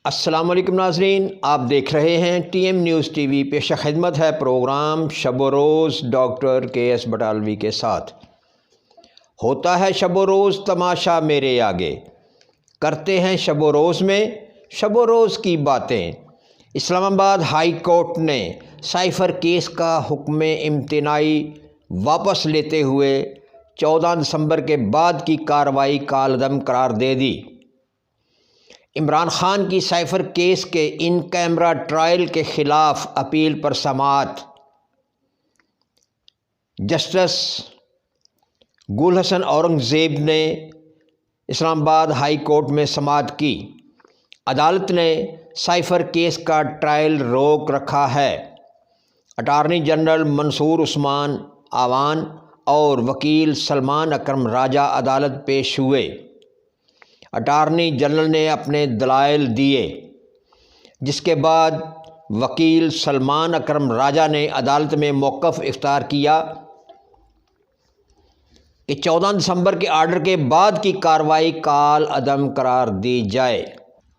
السلام علیکم ناظرین، آپ دیکھ رہے ہیں T M News T V. پیش خدمت ہے پروگرام شب و روز ڈاکٹر کے ایس بٹالوی کے ساتھ۔ ہوتا ہے شب و روز تماشا میرے آگے، کرتے ہیں شب و روز میں شب و روز کی باتیں۔ اسلام آباد ہائی کورٹ نے سائفر کیس کا حکم امتناعی واپس لیتے ہوئے 14 دسمبر کے بعد کی کارروائی کالعدم قرار دے دی۔ عمران خان کی سائفر کیس کے ان کیمرہ ٹرائل کے خلاف اپیل پر سماعت جسٹس گل حسن اورنگزیب نے اسلام آباد ہائی کورٹ میں سماعت کی۔ عدالت نے سائفر کیس کا ٹرائل روک رکھا ہے۔ اٹارنی جنرل منصور عثمان آوان اور وکیل سلمان اکرم راجہ عدالت پیش ہوئے۔ اٹارنی جنرل نے اپنے دلائل دیے، جس کے بعد وکیل سلمان اکرم راجہ نے عدالت میں موقف اختیار کیا کہ 14 دسمبر کے آرڈر کے بعد کی کارروائی کالعدم قرار دی جائے۔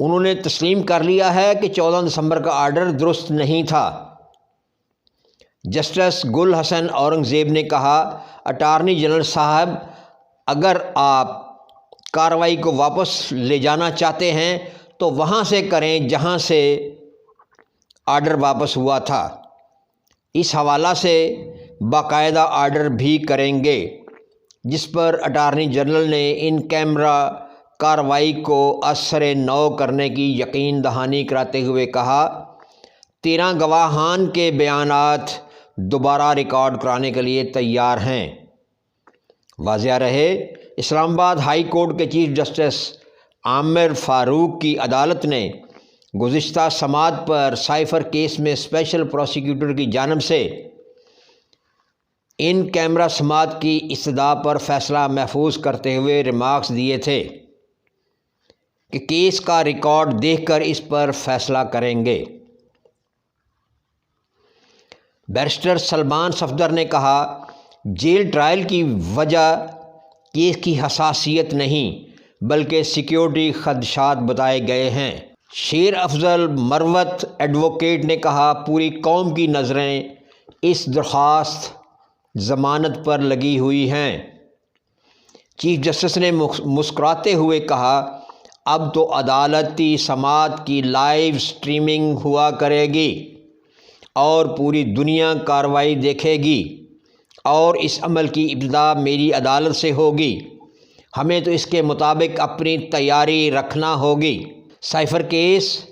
انہوں نے تسلیم کر لیا ہے کہ 14 دسمبر کا آرڈر درست نہیں تھا۔ جسٹس گل حسن اورنگزیب نے کہا، اٹارنی جنرل صاحب، اگر آپ کارروائی کو واپس لے جانا چاہتے ہیں تو وہاں سے کریں جہاں سے آرڈر واپس ہوا تھا۔ اس حوالہ سے باقاعدہ آرڈر بھی کریں گے، جس پر اٹارنی جنرل نے ان کیمرہ کارروائی کو اثر نو کرنے کی یقین دہانی کراتے ہوئے کہا، 13 گواہان کے بیانات دوبارہ ریکارڈ کرانے کے لیے تیار ہیں۔ واضح رہے، اسلام آباد ہائی کورٹ کے چیف جسٹس عامر فاروق کی عدالت نے گزشتہ سماعت پر سائفر کیس میں اسپیشل پروسیکیوٹر کی جانب سے ان کیمرہ سماعت کی استدعا پر فیصلہ محفوظ کرتے ہوئے ریمارکس دیے تھے کہ کیس کا ریکارڈ دیکھ کر اس پر فیصلہ کریں گے۔ بیرسٹر سلمان صفدر نے کہا، جیل ٹرائل کی وجہ کیس کی حساسیت نہیں بلکہ سیکیورٹی خدشات بتائے گئے ہیں۔ شیر افضل مروت ایڈوکیٹ نے کہا، پوری قوم کی نظریں اس درخواست ضمانت پر لگی ہوئی ہیں۔ چیف جسٹس نے مسکراتے ہوئے کہا، اب تو عدالتی سماعت کی لائیو سٹریمنگ ہوا کرے گی اور پوری دنیا کارروائی دیکھے گی، اور اس عمل کی ابتدا میری عدالت سے ہوگی۔ ہمیں تو اس کے مطابق اپنی تیاری رکھنا ہوگی۔ سائفر کیس،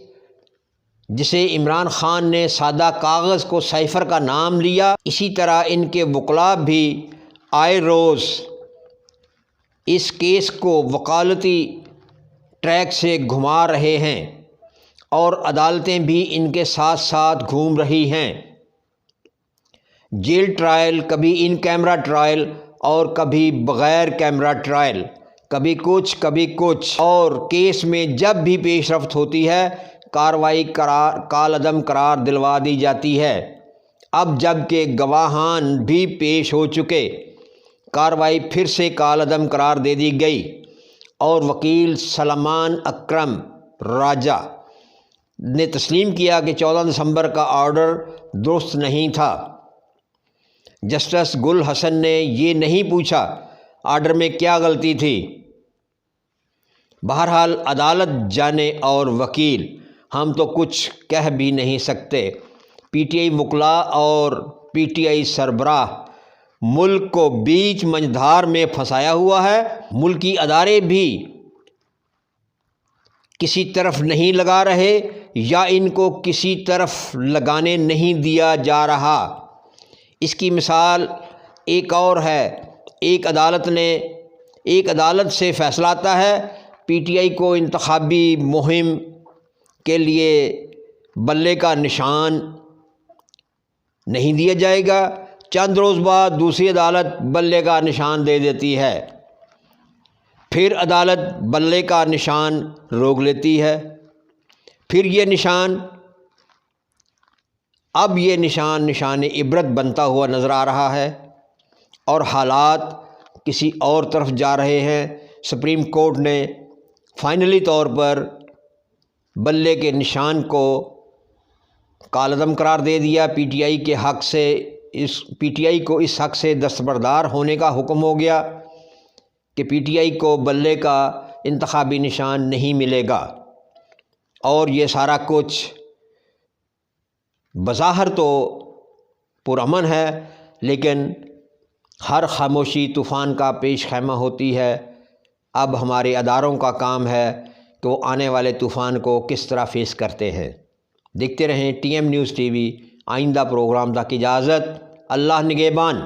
جسے عمران خان نے سادہ کاغذ کو سائفر کا نام لیا، اسی طرح ان کے وکلاء بھی آئے روز اس کیس کو وکالتی ٹریک سے گھما رہے ہیں، اور عدالتیں بھی ان کے ساتھ ساتھ گھوم رہی ہیں۔ جیل ٹرائل کبھی ان کیمرہ ٹرائل اور کبھی بغیر کیمرہ ٹرائل، کبھی کچھ، اور کیس میں جب بھی پیش رفت ہوتی ہے کارروائی کالعدم قرار دلوا دی جاتی ہے۔ اب جب کہ گواہان بھی پیش ہو چکے، کارروائی پھر سے کالعدم قرار دے دی گئی، اور وکیل سلمان اکرم راجہ نے تسلیم کیا کہ 14 دسمبر کا آرڈر درست نہیں تھا۔ جسٹس گل حسن نے یہ نہیں پوچھا آرڈر میں کیا غلطی تھی۔ بہرحال عدالت جانے اور وکیل، ہم تو کچھ کہہ بھی نہیں سکتے۔ پی ٹی آئی وکلاء اور پی ٹی آئی سربراہ ملک کو بیچ منجھدار میں پھنسایا ہوا ہے۔ ملکی ادارے بھی کسی طرف نہیں لگا رہے یا ان کو کسی طرف لگانے نہیں دیا جا رہا۔ اس کی مثال ایک اور ہے، ایک عدالت سے فیصلہ آتا ہے، پی ٹی آئی کو انتخابی مہم کے لیے بلے کا نشان نہیں دیا جائے گا، چند روز بعد دوسری عدالت بلے کا نشان دے دیتی ہے، پھر عدالت بلے کا نشان روک لیتی ہے، پھر یہ نشان عبرت بنتا ہوا نظر آ رہا ہے، اور حالات کسی اور طرف جا رہے ہیں۔ سپریم کورٹ نے فائنلی طور پر بلے کے نشان کو کالعدم قرار دے دیا۔ پی ٹی آئی کو اس حق سے دستبردار ہونے کا حکم ہو گیا کہ پی ٹی آئی کو بلے کا انتخابی نشان نہیں ملے گا، اور یہ سارا کچھ بظاہر تو پرامن ہے، لیکن ہر خاموشی طوفان کا پیش خیمہ ہوتی ہے۔ اب ہمارے اداروں کا کام ہے کہ وہ آنے والے طوفان کو کس طرح فیس کرتے ہیں۔ دیکھتے رہیں T M News T V. آئندہ پروگرام تک اجازت، اللہ نگہبان۔